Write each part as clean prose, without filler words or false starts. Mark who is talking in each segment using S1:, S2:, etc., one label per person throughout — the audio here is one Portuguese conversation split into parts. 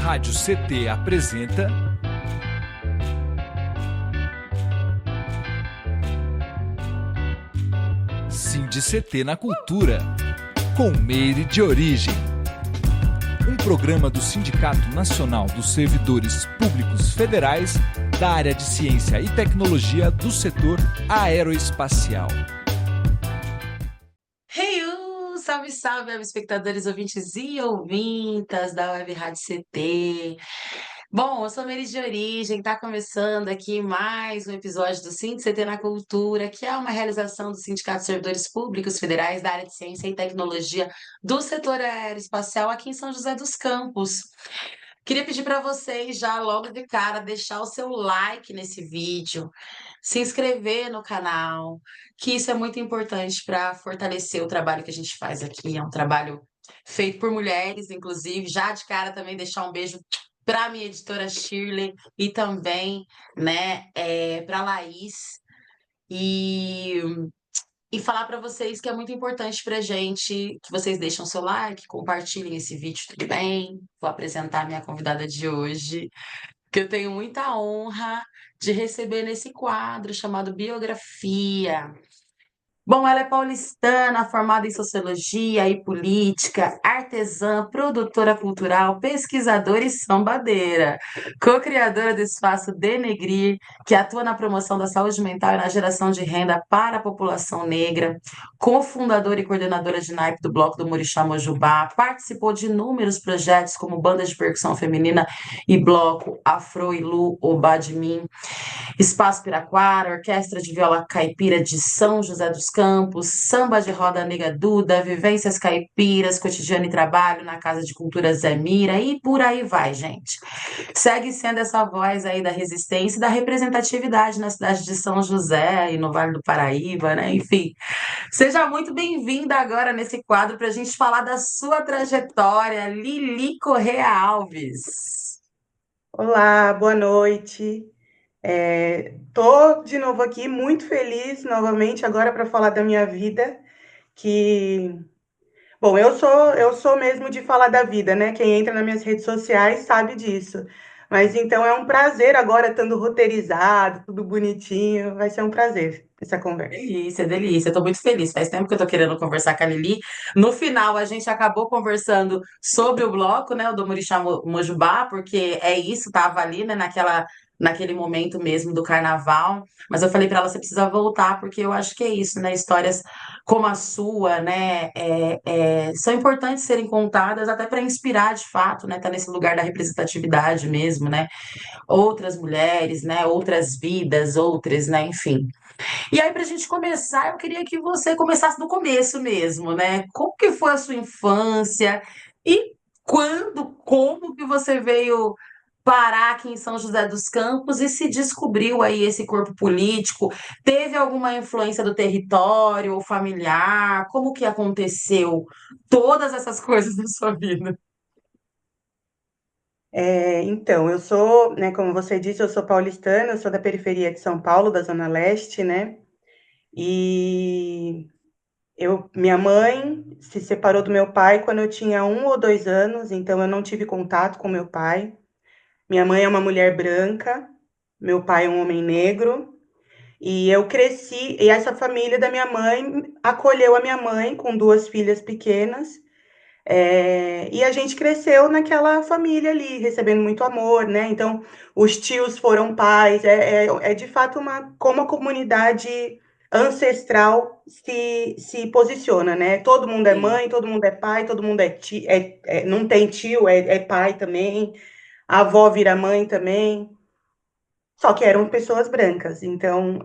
S1: Rádio CT apresenta SINDI-CT na Cultura, com Meire de Origem. Um programa do Sindicato Nacional dos Servidores Públicos Federais da área de Ciência e Tecnologia do setor aeroespacial.
S2: Salve, salve, web espectadores, ouvintes e ouvintas da Web Rádio CT. Bom, eu sou Meire de Origem, está começando aqui mais um episódio do SINDI-CT na Cultura, que é uma realização do Sindicato de Servidores Públicos Federais da área de Ciência e Tecnologia do setor aeroespacial aqui em São José dos Campos. Queria pedir para vocês, já logo de cara, deixar o seu like nesse vídeo, se inscrever no canal, que isso é muito importante para fortalecer o trabalho que a gente faz aqui. É um trabalho feito por mulheres, inclusive. Já de cara também deixar um beijo para minha editora Shirley e também, para a Laís. E falar para vocês que é muito importante para a gente que vocês deixem o seu like, compartilhem esse vídeo, tudo bem? Vou apresentar a minha convidada de hoje, que eu tenho muita honra de receber nesse quadro chamado Biografia. Bom, ela é paulistana, formada em Sociologia e Política, artesã, produtora cultural, pesquisadora e sambadeira, co-criadora do espaço Denegrir, que atua na promoção da saúde mental e na geração de renda para a população negra, cofundadora e coordenadora de naipe do Bloco do Morixá Mojubá, participou de inúmeros projetos como Banda de Percussão Feminina e Bloco Afro Ilu Obá de Mim, Espaço Piraquara, Orquestra de Viola Caipira de São José dos Campos, Samba de Roda Nega Duda, Vivências Caipiras, Cotidiano e Trabalho na Casa de Cultura Zé Mira e por aí vai, gente. Segue sendo essa voz aí da resistência e da representatividade na cidade de São José e no Vale do Paraíba, né? Enfim, seja muito bem-vinda agora nesse quadro para a gente falar da sua trajetória, Lili Correa Alves.
S3: Olá, boa noite. Tô de novo aqui, muito feliz novamente agora para falar da minha vida, bom, eu sou mesmo de falar da vida, né? Quem entra nas minhas redes sociais sabe disso. Mas então é um prazer agora, estando roteirizado, tudo bonitinho, vai ser um prazer essa conversa.
S2: Delícia, delícia. Estou muito feliz. Faz tempo que eu estou querendo conversar com a Lili. No final, a gente acabou conversando sobre o bloco, né, o do Morixá Mojubá, porque é isso, estava ali, né, naquele momento mesmo do carnaval. Mas eu falei para ela, você precisa voltar, porque eu acho que é isso, né? Histórias como a sua, né, são importantes serem contadas até para inspirar, de fato, né? Tá nesse lugar da representatividade mesmo, né? Outras mulheres, né? Outras vidas, outras, né? Enfim. E aí, para a gente começar, eu queria que você começasse do começo mesmo, né? Como que foi a sua infância e como que você veio parar aqui em São José dos Campos e se descobriu aí esse corpo político? Teve alguma influência do território ou familiar? Como que aconteceu todas essas coisas na sua vida?
S3: Então, eu sou, né, como você disse, eu sou paulistana, eu sou da periferia de São Paulo, da Zona Leste, né? E minha mãe se separou do meu pai quando eu tinha 1 ou 2 anos, então eu não tive contato com meu pai. Minha mãe é uma mulher branca, meu pai é um homem negro, e eu cresci, e essa família da minha mãe acolheu a minha mãe com 2 filhas pequenas, e a gente cresceu naquela família ali, recebendo muito amor, né? Então, os tios foram pais, é de fato como a comunidade ancestral se posiciona, né? Todo mundo é
S2: Sim.
S3: mãe, todo mundo é pai, todo mundo é tio, não tem tio, é pai também, a avó vira mãe também, só que eram pessoas brancas. Então,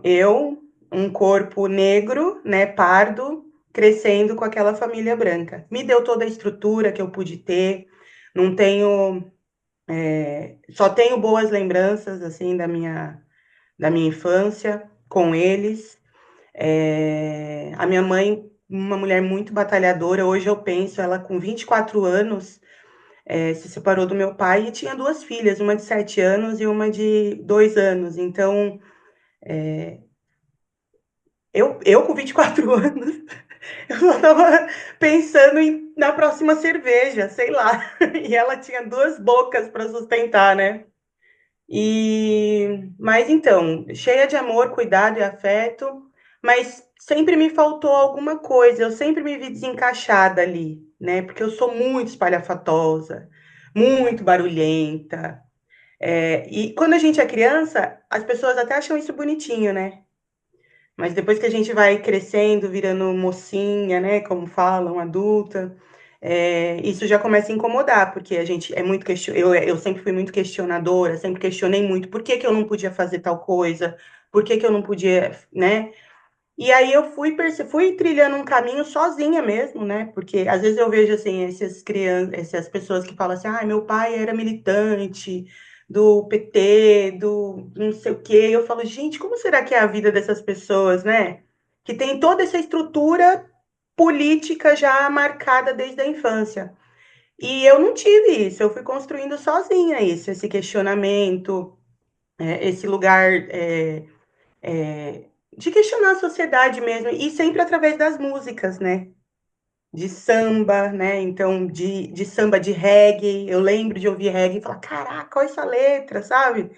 S3: um corpo negro, né, pardo, crescendo com aquela família branca. Me deu toda a estrutura que eu pude ter. Não tenho, só tenho boas lembranças assim da minha infância com eles. A minha mãe, uma mulher muito batalhadora. Hoje eu penso, ela com 24 anos, se separou do meu pai e tinha 2 filhas, uma de 7 anos e uma de 2 anos. Então, eu com 24 anos, Eu só tava pensando na próxima cerveja, sei lá. E ela tinha duas bocas para sustentar, né? Mas então, cheia de amor, cuidado e afeto, mas sempre me faltou alguma coisa. Eu sempre me vi desencaixada ali, né? Porque eu sou muito espalhafatosa, muito barulhenta. E quando a gente é criança, as pessoas até acham isso bonitinho, né? Mas depois que a gente vai crescendo, virando mocinha, né, como falam, adulta, isso já começa a incomodar, porque a gente é muito eu sempre fui muito questionadora, sempre questionei muito por que que eu não podia fazer tal coisa, por que que eu não podia, né? E aí eu fui trilhando um caminho sozinha mesmo, né? Porque às vezes eu vejo assim essas pessoas que falam assim, ah, meu pai era militante do PT, do não sei o quê. Eu falo, gente, como será que é a vida dessas pessoas, né? Que tem toda essa estrutura política já marcada desde a infância. E eu não tive isso, eu fui construindo sozinha isso, esse questionamento, esse lugar de questionar a sociedade mesmo, e sempre através das músicas, né? De samba, né? Então, de samba de reggae, eu lembro de ouvir reggae e falar, caraca, olha essa letra, sabe?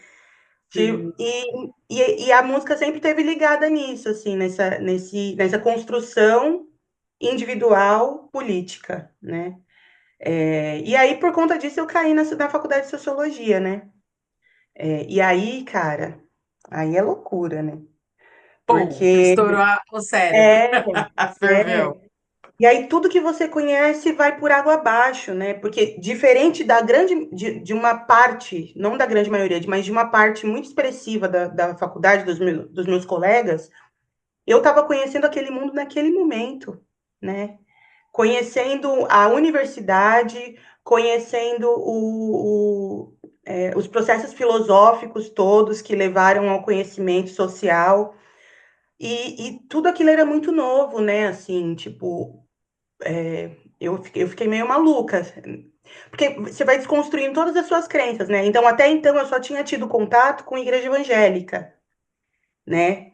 S2: Sim.
S3: E a música sempre teve ligada nisso, assim, nessa construção individual política, né? E aí, por conta disso, eu caí na faculdade de sociologia, né? E aí, cara, aí é loucura, né?
S2: Pum,
S3: Porque
S2: estourou o cérebro.
S3: é,
S2: Ferveu.
S3: e aí tudo que você conhece vai por água abaixo, né? Porque diferente da de uma parte, não da grande maioria, mas de uma parte muito expressiva da faculdade, dos meus colegas, eu estava conhecendo aquele mundo naquele momento, né? Conhecendo a universidade, conhecendo os processos filosóficos todos que levaram ao conhecimento social, e tudo aquilo era muito novo, né? Assim, tipo, eu fiquei meio maluca, porque você vai desconstruindo todas as suas crenças, né? Então, até então, eu só tinha tido contato com igreja evangélica, né?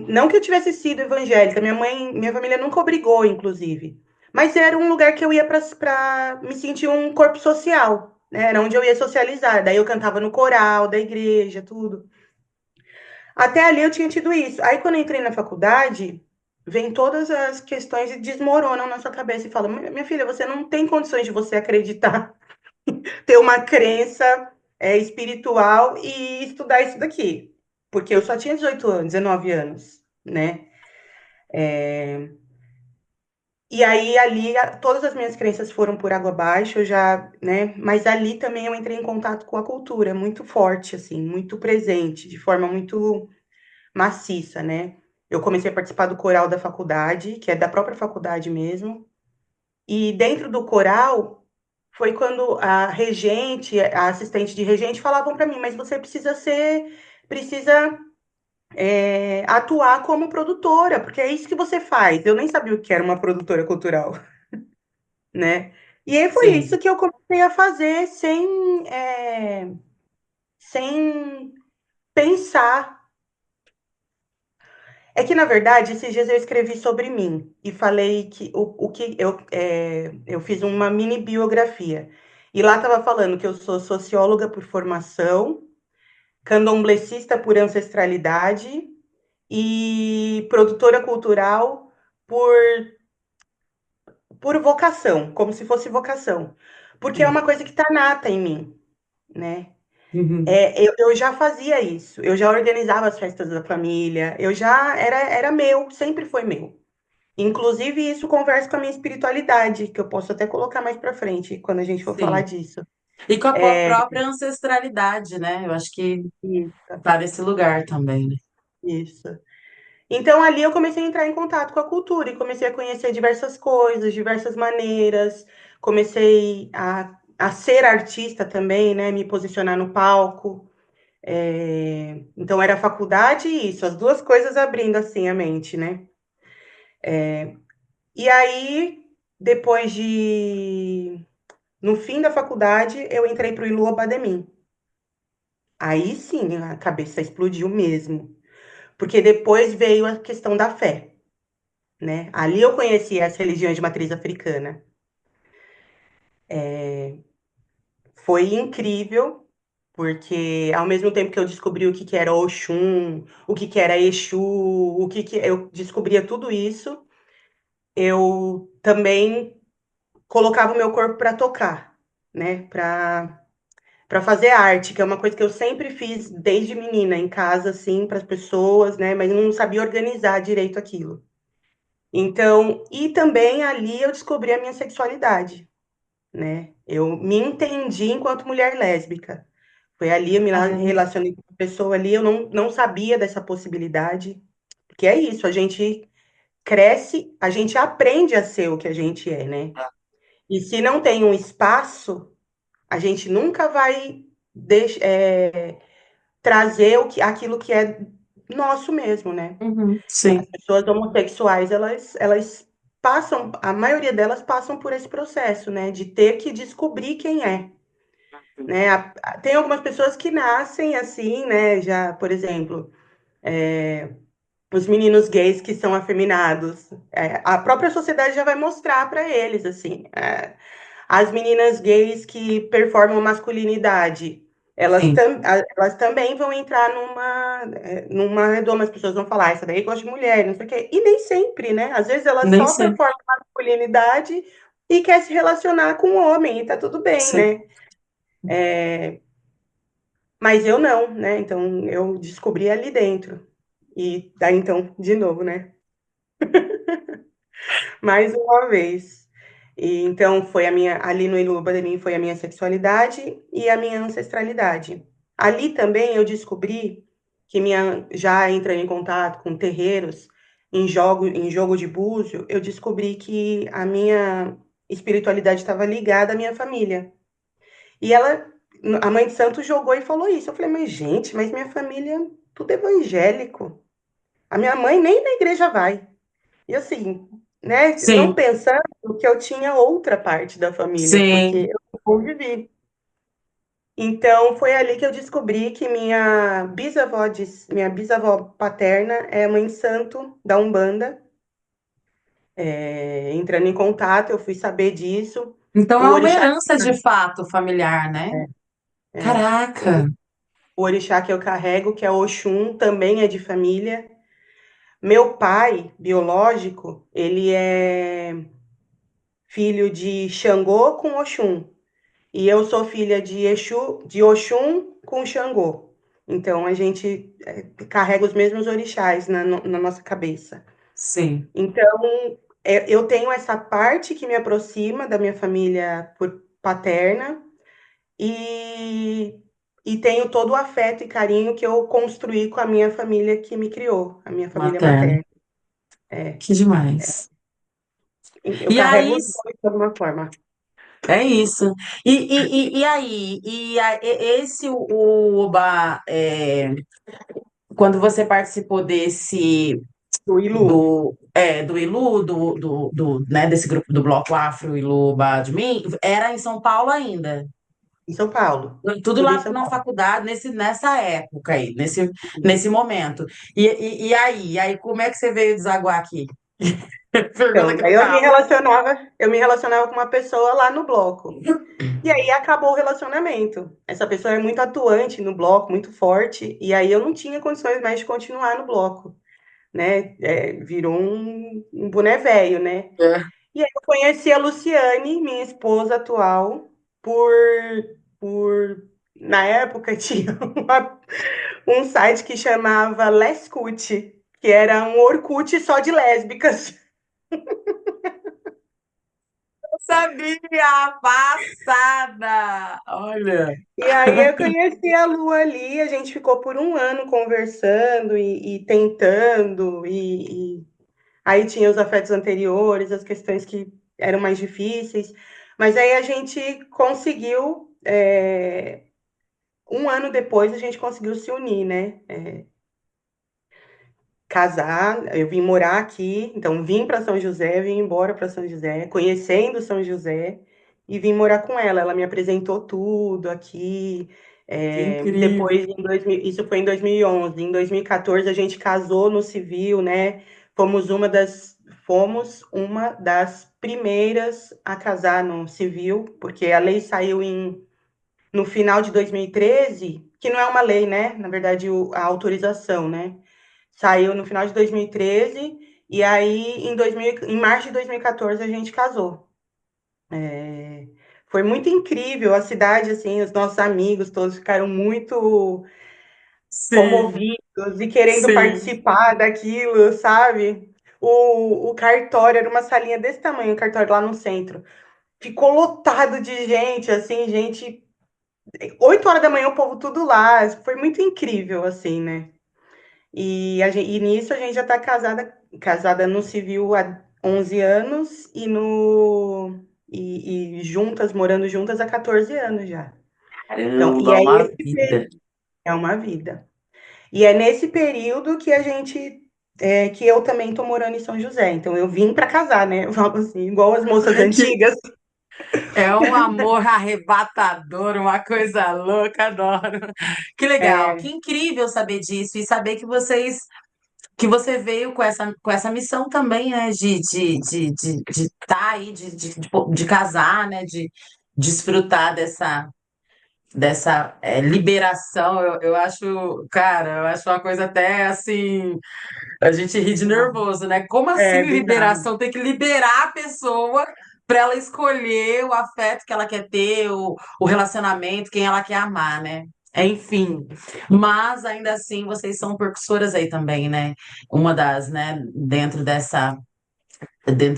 S3: Não que eu tivesse sido evangélica, minha família nunca obrigou, inclusive, mas era um lugar que eu ia para me sentir um corpo social, né? Era onde eu ia socializar. Daí eu cantava no coral da igreja, tudo. Até ali eu tinha tido isso. Aí quando eu entrei na faculdade, vem todas as questões e desmoronam na sua cabeça e falam: Minha filha, você não tem condições de você acreditar, ter uma crença espiritual e estudar isso daqui." Porque eu só tinha 18 anos, 19 anos, né? E aí ali todas as minhas crenças foram por água abaixo, eu já, né? Mas ali também eu entrei em contato com a cultura, muito forte, assim, muito presente, de forma muito maciça, né? Eu comecei a participar do coral da faculdade, que é da própria faculdade mesmo. E dentro do coral foi quando a regente, a assistente de regente falavam para mim, mas você precisa atuar como produtora, porque é isso que você faz. Eu nem sabia o que era uma produtora cultural, né? E aí foi isso
S2: Sim.
S3: que eu comecei a fazer sem pensar. É que, na verdade, esses dias eu escrevi sobre mim e falei que o que eu fiz uma mini biografia. E lá estava falando que eu sou socióloga por formação, candomblessista por ancestralidade e produtora cultural por, por vocação, como se fosse vocação. Porque é
S2: Sim.
S3: uma coisa que está nata em mim, né?
S2: Uhum.
S3: Eu já fazia isso, eu já organizava as festas da família, era meu, sempre foi meu. Inclusive, isso conversa com a minha espiritualidade, que eu posso até colocar mais para frente, quando a gente for falar
S2: Sim.
S3: disso.
S2: E com a própria ancestralidade, né? Eu acho que
S3: Isso,
S2: tá nesse lugar também, né?
S3: isso. Então, ali eu comecei a entrar em contato com a cultura e comecei a conhecer diversas coisas, diversas maneiras. Comecei a ser artista também, né? Me posicionar no palco. Então, era a faculdade e isso, as duas coisas abrindo assim a mente, né? E aí, depois de no fim da faculdade, eu entrei para o Ilu Bademim. Aí sim, a cabeça explodiu mesmo. Porque depois veio a questão da fé. né? Ali eu conheci as religiões de matriz africana. Foi incrível, porque ao mesmo tempo que eu descobri o que que era Oxum, o que era Exu, eu descobria tudo isso, eu também colocava o meu corpo para tocar, né? Para fazer arte, que é uma coisa que eu sempre fiz desde menina, em casa, assim, para as pessoas, né? Mas eu não sabia organizar direito aquilo. Então, e também ali eu descobri a minha sexualidade, né? Eu me entendi enquanto mulher lésbica. Foi ali, eu me
S2: Ah,
S3: relacionei com uma pessoa ali, eu não sabia dessa possibilidade. Porque é isso, a gente cresce, a gente aprende a ser o que a gente é, né? E se não tem um espaço, a gente nunca vai trazer aquilo que é nosso mesmo, né?
S2: uhum,
S3: As
S2: sim,
S3: pessoas homossexuais, elas passam, a maioria delas passam por esse processo, né? De ter que descobrir quem é, né? Tem algumas pessoas que nascem assim, né? Já, por exemplo, os meninos gays que são afeminados, a própria sociedade já vai mostrar para eles, assim, as meninas gays que performam masculinidade,
S2: sim,
S3: elas também vão entrar numa redoma, as pessoas vão falar, essa daí gosta de mulher, não sei o quê. E nem sempre, né? Às vezes elas
S2: nem
S3: só
S2: sei,
S3: performam masculinidade e quer se relacionar com o homem, e tá tudo bem,
S2: sim.
S3: né? Mas eu não, né? Então eu descobri ali dentro. E daí então, de novo, né? Mais uma vez. E, então, foi a minha, ali no Iluba de mim foi a minha sexualidade e a minha ancestralidade. Ali também eu descobri que já entrando em contato com terreiros, em jogo de búzio, eu descobri que a minha espiritualidade estava ligada à minha família. E a mãe de santo jogou e falou isso. Eu falei, mas gente, mas minha família, é tudo evangélico. A minha mãe nem na igreja vai. E assim, né, não
S2: Sim,
S3: pensando que eu tinha outra parte da família, porque
S2: sim.
S3: eu convivi. Então, foi ali que eu descobri que minha bisavó paterna é mãe santo da Umbanda. Entrando em contato, eu fui saber disso.
S2: Então
S3: O
S2: é uma
S3: orixá,
S2: herança de fato familiar, né?
S3: é,
S2: Caraca,
S3: o orixá que eu carrego, que é Oxum, também é de família. Meu pai biológico, ele é filho de Xangô com Oxum. E eu sou filha de Exu, de Oxum com Xangô. Então a gente carrega os mesmos orixás na nossa cabeça.
S2: sim.
S3: Então eu tenho essa parte que me aproxima da minha família por paterna e, e tenho todo o afeto e carinho que eu construí com a minha família que me criou, a minha família
S2: Materno.
S3: materna. É,
S2: Que demais.
S3: eu
S2: E
S3: carrego
S2: aí,
S3: os dois de alguma forma.
S2: é isso. E aí, esse o Uba, quando você participou desse
S3: Do Ilu,
S2: do Ilu, né, desse grupo do Bloco Afro Ilu Badmin, era em São Paulo ainda.
S3: em São Paulo.
S2: Tudo
S3: Tudo em
S2: lá
S3: São
S2: na
S3: Paulo.
S2: faculdade, nessa época aí, nesse momento. E aí, como é que você veio desaguar aqui? Pergunta
S3: Então,
S2: que não
S3: daí
S2: cabe.
S3: eu me relacionava com uma pessoa lá no bloco. E aí acabou o relacionamento. Essa pessoa é muito atuante no bloco, muito forte, e aí eu não tinha condições mais de continuar no bloco, né? Virou um boné velho, né?
S2: É.
S3: E aí eu conheci a Luciane, minha esposa atual, por, por na época tinha um site que chamava Lescut, que era um Orkut só de lésbicas.
S2: Sabia! Passada! Olha.
S3: E aí eu conheci a Lu ali, a gente ficou por um ano conversando e tentando, e aí tinha os afetos anteriores, as questões que eram mais difíceis, mas aí a gente conseguiu, um ano depois a gente conseguiu se unir, né? Casar, eu vim morar aqui, então vim para São José, vim embora para São José, conhecendo São José e vim morar com ela. Ela me apresentou tudo aqui.
S2: Que incrível.
S3: Depois, isso foi em 2011. Em 2014 a gente casou no civil, né? Fomos uma das fomos uma das primeiras a casar no civil, porque a lei saiu no final de 2013, que não é uma lei, né? Na verdade, a autorização, né? Saiu no final de 2013, e aí em março de 2014 a gente casou. Foi muito incrível a cidade, assim, os nossos amigos todos ficaram muito
S2: Sim,
S3: comovidos e querendo
S2: sim.
S3: participar daquilo, sabe? O cartório era uma salinha desse tamanho, o cartório lá no centro. Ficou lotado de gente, assim, gente. 8 horas da manhã, o povo tudo lá. Foi muito incrível, assim, né? E nisso a gente já tá casada no civil há 11 anos e juntas, morando juntas há 14 anos já. Então, e
S2: Caramba,
S3: é
S2: uma
S3: esse
S2: vida.
S3: é uma vida. E é nesse período que que eu também tô morando em São José. Então eu vim para casar, né? Eu falo assim, igual as moças
S2: Que
S3: antigas.
S2: é um amor arrebatador, uma coisa louca, adoro. Que legal, que
S3: É,
S2: incrível saber disso e saber que você veio com essa missão também, né, de estar aí, de casar, né, de desfrutar dessa liberação. Eu acho, cara, eu acho uma coisa até assim, a gente ri de
S3: bizarro.
S2: nervoso, né? Como assim
S3: É bizarro.
S2: liberação? Tem que liberar a pessoa para ela escolher o afeto que ela quer ter, o relacionamento, quem ela quer amar, né? Enfim, mas ainda assim vocês são percussoras aí também, né? Uma das, né, dentro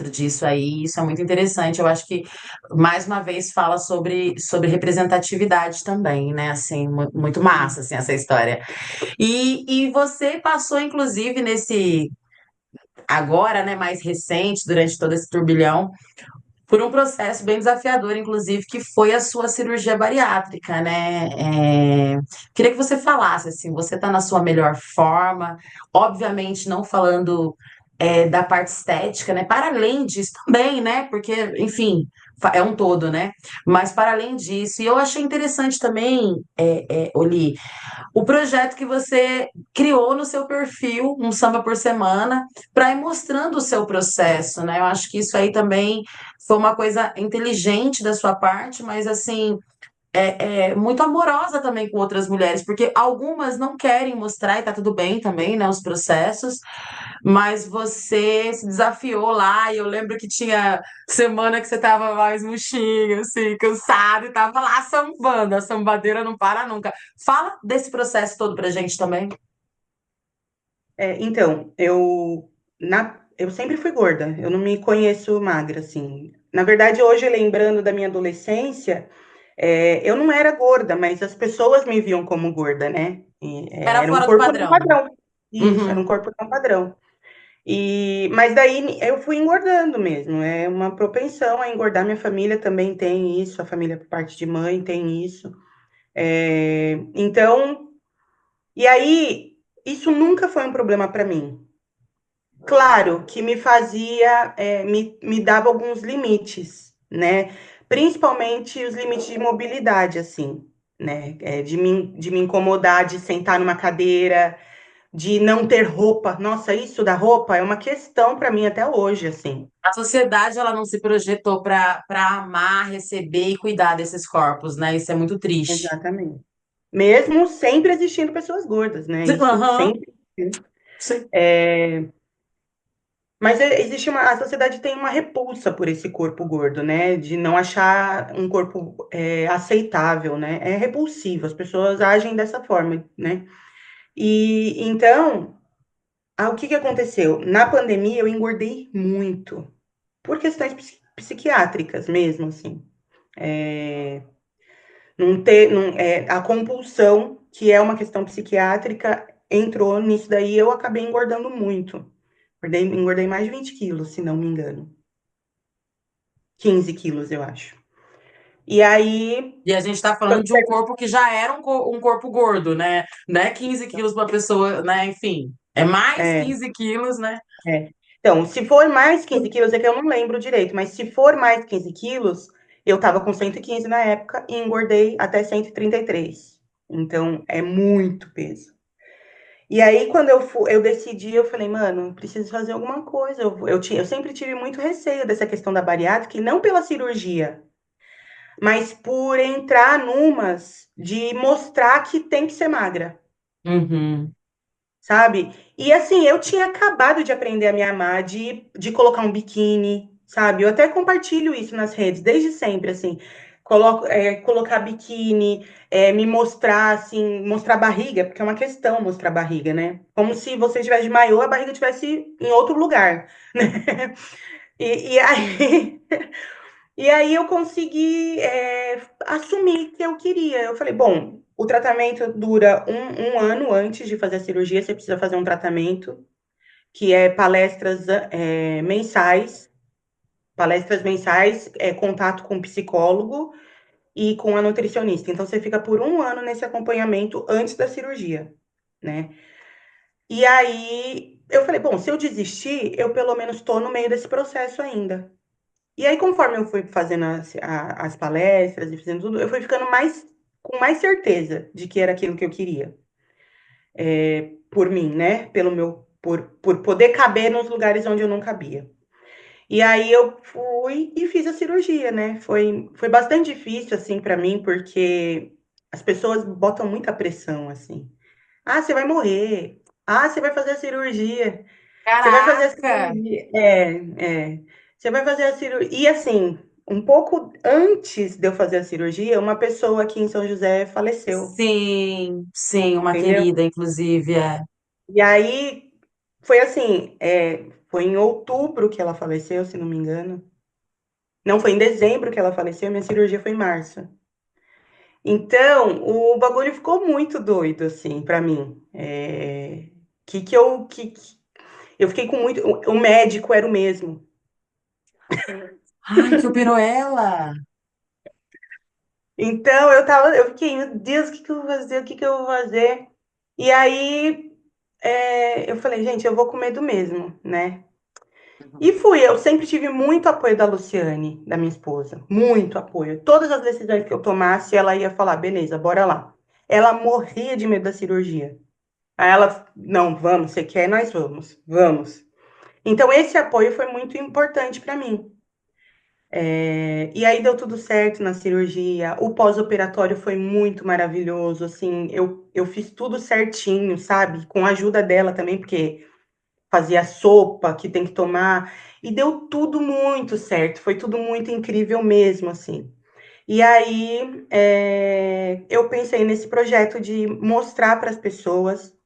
S2: disso aí, isso é muito interessante. Eu acho que mais uma vez fala sobre representatividade também, né? Assim, muito massa assim essa história. E você passou inclusive nesse agora, né, mais recente, durante todo esse turbilhão, por um processo bem desafiador, inclusive, que foi a sua cirurgia bariátrica, né? Queria que você falasse, assim, você está na sua melhor forma, obviamente não falando da parte estética, né? Para além disso também, né? Porque, enfim, é um todo, né? Mas para além disso, e eu achei interessante também, Oli, o projeto que você criou no seu perfil, um samba por semana, para ir mostrando o seu processo, né? Eu acho que isso aí também foi uma coisa inteligente da sua parte, mas assim, muito amorosa também com outras mulheres, porque algumas não querem mostrar, e tá tudo bem também, né? Os processos, mas você se desafiou lá, e eu lembro que tinha semana que você tava mais murchinha, assim, cansado, e tava lá sambando, a sambadeira não para nunca. Fala desse processo todo pra gente também.
S3: Então, eu sempre fui gorda, eu não me conheço magra, assim. Na verdade, hoje, lembrando da minha adolescência, eu não era gorda, mas as pessoas me viam como gorda, né?
S2: Era
S3: Era um
S2: fora do
S3: corpo não
S2: padrão.
S3: padrão. Isso, era um
S2: Uhum.
S3: corpo não padrão. Mas daí eu fui engordando mesmo, é uma propensão a engordar. Minha família também tem isso, a família por parte de mãe tem isso. Então, e aí, isso nunca foi um problema para mim. Claro que me fazia, me dava alguns limites, né? Principalmente os limites de mobilidade, assim, né? De me incomodar, de sentar numa cadeira, de não ter roupa. Nossa, isso da roupa é uma questão para mim até hoje, assim.
S2: A sociedade ela não se projetou para amar, receber e cuidar desses corpos, né? Isso é muito triste.
S3: Exatamente. Mesmo sempre existindo pessoas gordas, né? Isso
S2: Aham,
S3: sempre.
S2: sim.
S3: Mas a sociedade tem uma repulsa por esse corpo gordo, né? De não achar um corpo aceitável, né? É repulsivo, as pessoas agem dessa forma, né? E então, o que que aconteceu? Na pandemia eu engordei muito, por questões psiquiátricas mesmo, assim. A compulsão, que é uma questão psiquiátrica, entrou nisso daí, eu acabei engordando muito. Engordei mais de 20 quilos, se não me engano. 15 quilos, eu acho. E aí,
S2: E a gente está falando
S3: quando
S2: de um corpo que já era um corpo gordo, né? Não é 15 quilos para pessoa, né? Enfim, é mais
S3: é,
S2: 15 quilos, né?
S3: é. Então, se for mais 15 quilos, é que eu não lembro direito, mas se for mais 15 quilos, eu tava com 115 na época e engordei até 133. Então, é muito peso. E aí, quando eu decidi, eu falei, mano, preciso fazer alguma coisa. Eu sempre tive muito receio dessa questão da bariátrica, e não pela cirurgia, mas por entrar numas de mostrar que tem que ser magra,
S2: Uhum.
S3: sabe? E assim, eu tinha acabado de aprender a me amar, de colocar um biquíni, sabe? Eu até compartilho isso nas redes, desde sempre, assim. Colocar biquíni, me mostrar, assim, mostrar barriga, porque é uma questão mostrar barriga, né? Como se você tivesse de maiô, a barriga estivesse em outro lugar, né? E aí, e aí eu consegui assumir que eu queria. Eu falei, bom, o tratamento dura um ano antes de fazer a cirurgia, você precisa fazer um tratamento, que é palestras mensais, contato com o psicólogo e com a nutricionista. Então, você fica por um ano nesse acompanhamento antes da cirurgia, né? E aí, eu falei, bom, se eu desistir, eu pelo menos estou no meio desse processo ainda. E aí, conforme eu fui fazendo as palestras e fazendo tudo, eu fui ficando com mais certeza de que era aquilo que eu queria, por mim, né? Por poder caber nos lugares onde eu não cabia. E aí eu fui e fiz a cirurgia, né? Foi bastante difícil, assim, para mim, porque as pessoas botam muita pressão, assim. Ah, você vai morrer. Ah, você vai fazer a cirurgia. Você vai fazer a
S2: Caraca!
S3: cirurgia. Você vai fazer a cirurgia. E assim, um pouco antes de eu fazer a cirurgia, uma pessoa aqui em São José faleceu,
S2: Sim, sim, uma
S3: entendeu?
S2: querida, inclusive, é.
S3: E aí foi assim, foi em outubro que ela faleceu, se não me engano. Não, foi em dezembro que ela faleceu, minha cirurgia foi em março. Então, o bagulho ficou muito doido, assim, pra mim. Eu fiquei com muito. O médico era o mesmo.
S2: Ai, que operou ela!
S3: Então, eu fiquei, meu Deus, o que que eu vou fazer? O que que eu vou fazer? E aí, eu falei, gente, eu vou com medo mesmo, né? E fui, eu sempre tive muito apoio da Luciane, da minha esposa, muito apoio. Todas as decisões que eu tomasse, ela ia falar, beleza, bora lá. Ela morria de medo da cirurgia. Aí ela, não, vamos, você quer, nós vamos, vamos. Então, esse apoio foi muito importante para mim. E aí deu tudo certo na cirurgia. O pós-operatório foi muito maravilhoso. Assim, eu fiz tudo certinho, sabe? Com a ajuda dela também, porque fazia sopa que tem que tomar. E deu tudo muito certo. Foi tudo muito incrível mesmo, assim. E aí eu pensei nesse projeto de mostrar para as pessoas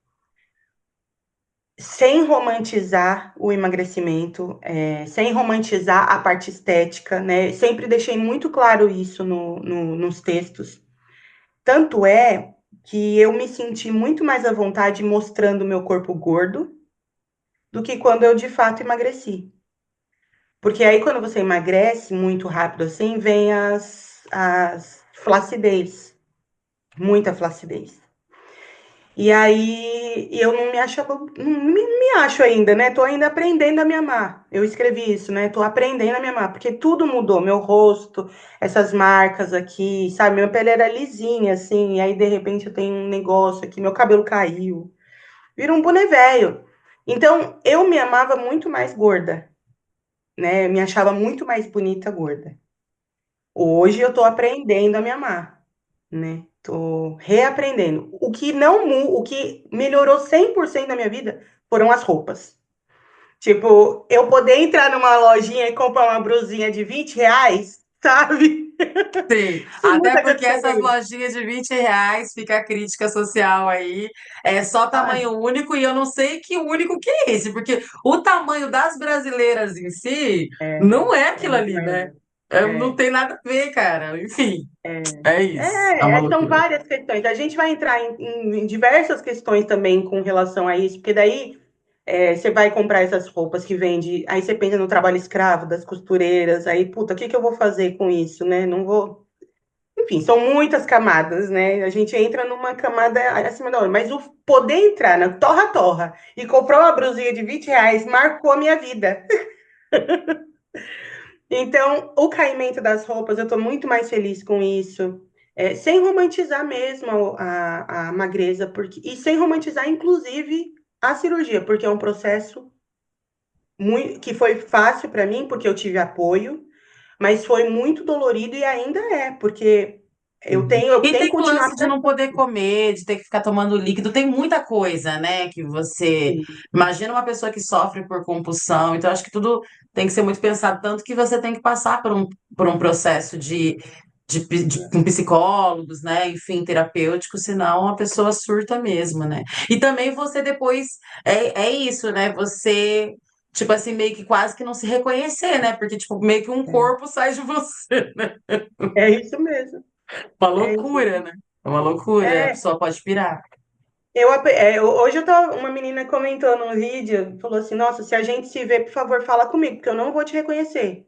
S3: sem romantizar o emagrecimento, sem romantizar a parte estética, né? Sempre deixei muito claro isso nos textos. Tanto é que eu me senti muito mais à vontade mostrando o meu corpo gordo do que quando eu de fato emagreci. Porque aí quando você emagrece muito rápido assim, vem as flacidez, muita flacidez. E aí eu não me achava, não me acho ainda, né? Tô ainda aprendendo a me amar. Eu escrevi isso, né? Tô aprendendo a me amar, porque tudo mudou, meu rosto, essas marcas aqui, sabe? Minha pele era lisinha, assim, e aí de repente eu tenho um negócio aqui, meu cabelo caiu, vira um boné velho. Então eu me amava muito mais gorda, né? Eu me achava muito mais bonita gorda. Hoje eu tô aprendendo a me amar, né? Tô reaprendendo. O que melhorou 100% da minha vida foram as roupas. Tipo, eu poder entrar numa lojinha e comprar uma brusinha de R$ 20, sabe?
S2: Sim,
S3: Isso
S2: até
S3: nunca tinha
S2: porque
S3: acontecido
S2: essas
S3: comigo.
S2: lojinhas de R$ 20, fica a crítica social aí, é só
S3: Ah,
S2: tamanho único, e eu não sei que único que é esse, porque o tamanho das brasileiras em si não é
S3: é
S2: aquilo
S3: muito
S2: ali, né?
S3: maior.
S2: Não
S3: É,
S2: tem nada a ver, cara. Enfim,
S3: é.
S2: é isso. É uma
S3: São
S2: loucura.
S3: várias questões. A gente vai entrar em diversas questões também com relação a isso, porque daí você vai comprar essas roupas que vende, aí você pensa no trabalho escravo das costureiras, aí, puta, o que que eu vou fazer com isso, né? Não vou. Enfim, são muitas camadas, né? A gente entra numa camada acima da outra, mas o poder entrar na torra-torra e comprar uma brusinha de R$ 20 marcou a minha vida. Então, o caimento das roupas, eu tô muito mais feliz com isso. sem romantizar mesmo a magreza, e sem romantizar, inclusive, a cirurgia, porque é um processo que foi fácil para mim, porque eu tive apoio, mas foi muito dolorido e ainda é, porque
S2: Uhum.
S3: eu
S2: E
S3: tenho
S2: tem
S3: que
S2: o
S3: continuar
S2: lance de
S3: pra
S2: não poder comer, de ter que ficar tomando líquido, tem muita coisa, né? Que você.
S3: frente.
S2: Imagina uma pessoa que sofre por compulsão, então acho que tudo tem que ser muito pensado, tanto que você tem que passar por um processo com psicólogos, né? Enfim, terapêutico, senão a pessoa surta mesmo, né? E também você depois. É isso, né? Você. Tipo assim, meio que quase que não se reconhecer, né? Porque, tipo, meio que um corpo sai de você.
S3: É isso mesmo.
S2: Uma
S3: É isso.
S2: loucura, né? É uma loucura, a
S3: É,
S2: pessoa pode pirar.
S3: hoje eu tava, uma menina comentou num vídeo, falou assim, nossa, se a gente se vê, por favor, fala comigo, porque eu não vou te reconhecer,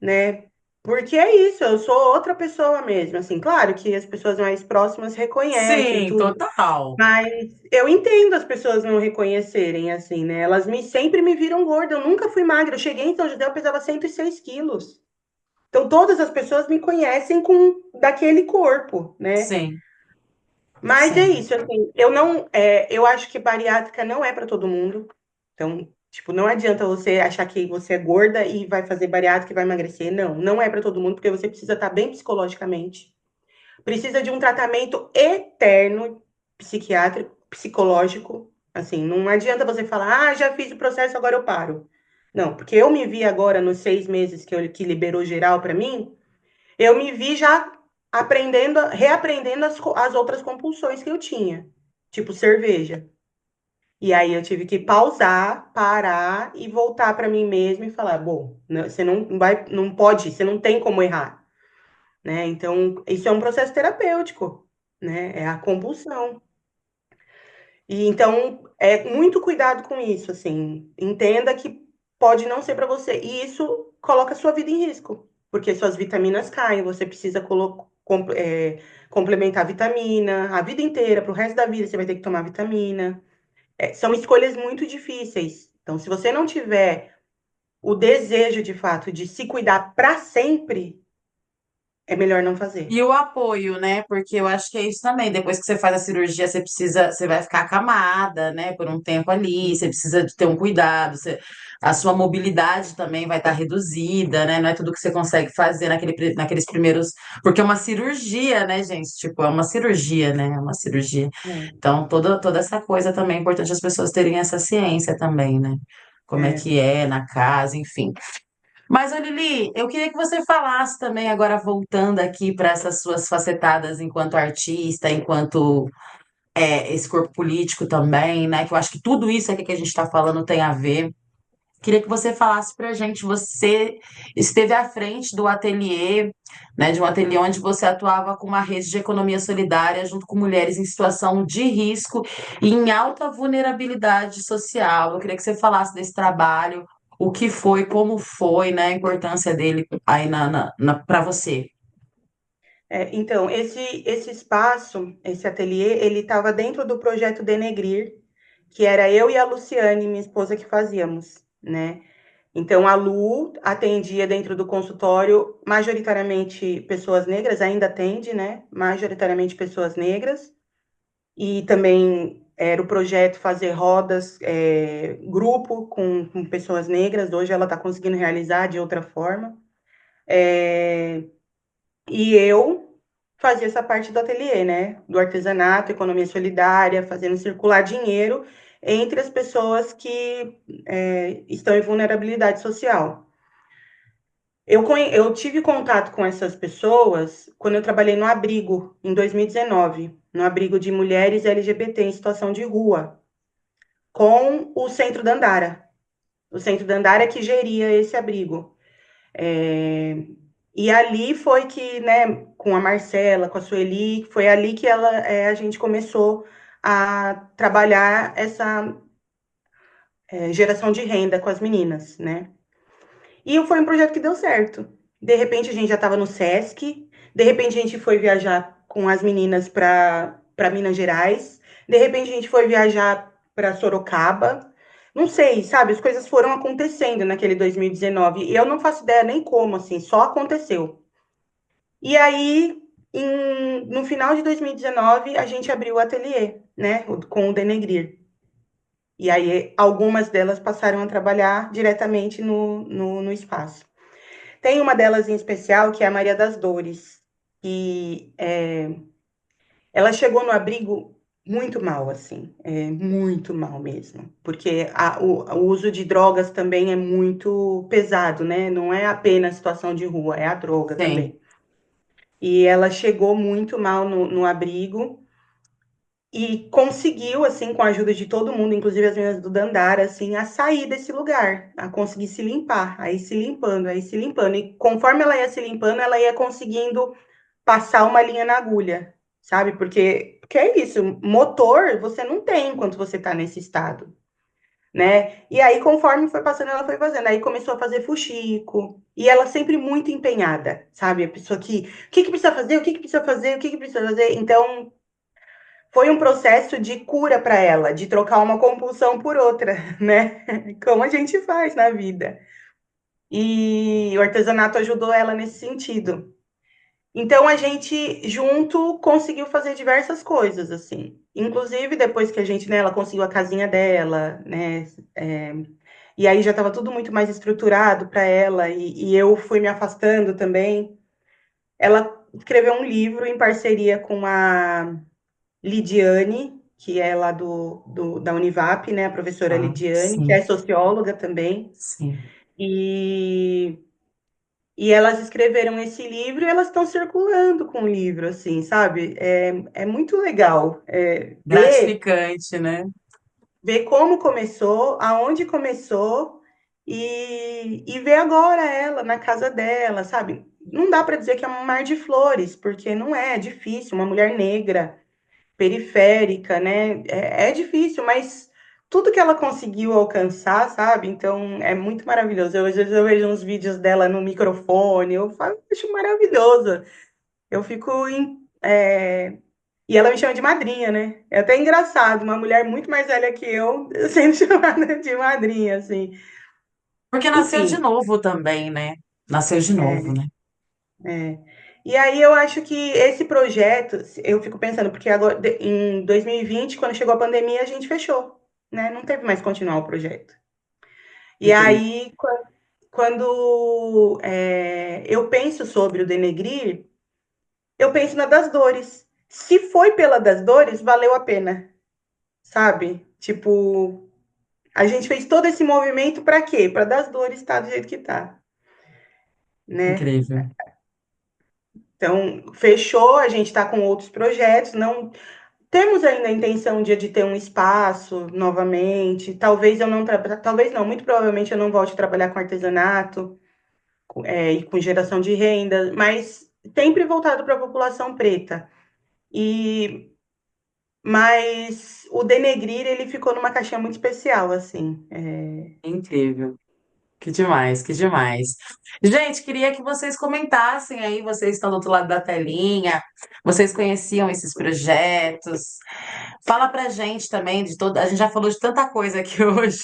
S3: né? Porque é isso, eu sou outra pessoa mesmo, assim, claro que as pessoas mais próximas reconhecem
S2: Sim,
S3: tudo,
S2: total.
S3: mas eu entendo as pessoas não reconhecerem, assim, né? Elas sempre me viram gorda, eu nunca fui magra, eu cheguei em São José, eu pesava 106 quilos. Então, todas as pessoas me conhecem com daquele corpo, né?
S2: Sim,
S3: Mas é
S2: sim.
S3: isso, assim, eu acho que bariátrica não é para todo mundo. Então, tipo, não adianta você achar que você é gorda e vai fazer bariátrica e vai emagrecer. Não, não é para todo mundo, porque você precisa estar bem psicologicamente. Precisa de um tratamento eterno psiquiátrico, psicológico. Assim, não adianta você falar, ah, já fiz o processo, agora eu paro. Não, porque eu me vi agora nos 6 meses que liberou geral para mim, eu me vi já reaprendendo as outras compulsões que eu tinha, tipo cerveja. E aí eu tive que pausar, parar e voltar para mim mesma e falar, bom, né, você não vai, não pode, você não tem como errar, né? Então, isso é um processo terapêutico, né? É a compulsão. E então, muito cuidado com isso, assim. Entenda que pode não ser para você. E isso coloca a sua vida em risco, porque suas vitaminas caem, você precisa complementar vitamina a vida inteira, para o resto da vida você vai ter que tomar vitamina. São escolhas muito difíceis. Então, se você não tiver o desejo de fato de se cuidar para sempre, é melhor não fazer.
S2: E o apoio, né? Porque eu acho que é isso também. Depois que você faz a cirurgia, você precisa, você vai ficar acamada, né? Por um tempo ali, você precisa de ter um cuidado. A sua mobilidade também vai estar reduzida, né? Não é tudo que você consegue fazer naqueles primeiros. Porque é uma cirurgia, né, gente? Tipo, é uma cirurgia, né? É uma cirurgia.
S3: É,
S2: Então, toda essa coisa também é importante as pessoas terem essa ciência também, né? Como é
S3: é.
S2: que é na casa, enfim. Mas, ô Lili, eu queria que você falasse também, agora voltando aqui para essas suas facetadas enquanto artista, enquanto esse corpo político também, né? Que eu acho que tudo isso aqui que a gente está falando tem a ver. Queria que você falasse para a gente, você esteve à frente do ateliê, né? De um ateliê onde você atuava com uma rede de economia solidária junto com mulheres em situação de risco e em alta vulnerabilidade social. Eu queria que você falasse desse trabalho, o que foi, como foi, né, a importância dele aí para você.
S3: Então, esse espaço, esse ateliê, ele estava dentro do projeto Denegrir, que era eu e a Luciane, minha esposa, que fazíamos, né? Então, a Lu atendia dentro do consultório majoritariamente pessoas negras, ainda atende, né? Majoritariamente pessoas negras, e também era o projeto fazer rodas, grupo com pessoas negras. Hoje ela está conseguindo realizar de outra forma. E eu fazia essa parte do ateliê, né? Do artesanato, economia solidária, fazendo circular dinheiro entre as pessoas que estão em vulnerabilidade social. Eu tive contato com essas pessoas quando eu trabalhei no abrigo, em 2019, no abrigo de mulheres LGBT em situação de rua, com o Centro Dandara. O Centro Dandara que geria esse abrigo. É, E ali foi que, né, com a Marcela, com a Sueli, foi ali que a gente começou a trabalhar essa geração de renda com as meninas, né? E foi um projeto que deu certo. De repente a gente já estava no Sesc, de repente a gente foi viajar com as meninas para Minas Gerais, de repente a gente foi viajar para Sorocaba. Não sei, sabe? As coisas foram acontecendo naquele 2019 e eu não faço ideia nem como, assim, só aconteceu. E aí No final de 2019, a gente abriu o ateliê, né, com o Denegrir. E aí, algumas delas passaram a trabalhar diretamente no espaço. Tem uma delas em especial, que é a Maria das Dores, e ela chegou no abrigo muito mal, assim, muito mal mesmo, porque o uso de drogas também é muito pesado, né? Não é apenas situação de rua, é a droga
S2: Sim,
S3: também. E ela chegou muito mal no abrigo e conseguiu, assim, com a ajuda de todo mundo, inclusive as meninas do Dandara, assim, a sair desse lugar, a conseguir se limpar, aí se limpando, aí se limpando. E conforme ela ia se limpando, ela ia conseguindo passar uma linha na agulha, sabe? Porque é isso, motor você não tem enquanto você tá nesse estado, né? E aí, conforme foi passando, ela foi fazendo. Aí começou a fazer fuxico. E ela sempre muito empenhada, sabe? A pessoa que, o que que precisa fazer? O que que precisa fazer? O que que precisa fazer? Então, foi um processo de cura para ela, de trocar uma compulsão por outra, né? Como a gente faz na vida. E o artesanato ajudou ela nesse sentido. Então a gente junto conseguiu fazer diversas coisas assim. Inclusive depois que a gente, né, ela conseguiu a casinha dela, né, e aí já estava tudo muito mais estruturado para ela e eu fui me afastando também. Ela escreveu um livro em parceria com a Lidiane, que é lá da Univap, né, a professora
S2: ah,
S3: Lidiane, que é
S2: sim,
S3: socióloga também.
S2: sim.
S3: E E elas escreveram esse livro e elas estão circulando com o livro, assim, sabe? É muito legal
S2: Gratificante, né?
S3: ver como começou, aonde começou e ver agora ela na casa dela, sabe? Não dá para dizer que é um mar de flores, porque não é, é difícil, uma mulher negra, periférica, né? É difícil, mas tudo que ela conseguiu alcançar, sabe? Então é muito maravilhoso. Às vezes eu vejo uns vídeos dela no microfone, eu falo, acho maravilhoso. Eu fico E ela me chama de madrinha, né? É até engraçado, uma mulher muito mais velha que eu sendo chamada de madrinha, assim.
S2: Porque nasceu de
S3: Enfim,
S2: novo também, né? Nasceu de novo,
S3: é,
S2: né?
S3: é. E aí eu acho que esse projeto, eu fico pensando, porque agora, em 2020, quando chegou a pandemia, a gente fechou, né? Não teve mais continuar o projeto. E
S2: Entendi.
S3: aí, quando eu penso sobre o Denegrir, eu penso na das dores. Se foi pela das dores, valeu a pena, sabe? Tipo, a gente fez todo esse movimento para quê? Para das dores estar do jeito que tá, né?
S2: Incrível.
S3: Então, fechou, a gente está com outros projetos, não temos ainda a intenção de ter um espaço novamente. Talvez eu não, talvez não, muito provavelmente eu não volte a trabalhar com artesanato, e com geração de renda, mas sempre voltado para a população preta. E mas o denegrir ele ficou numa caixinha muito especial, assim.
S2: Incrível. Que demais, que demais. Gente, queria que vocês comentassem aí, vocês estão do outro lado da telinha, vocês conheciam esses projetos? Fala pra gente também de toda. A gente já falou de tanta coisa aqui hoje,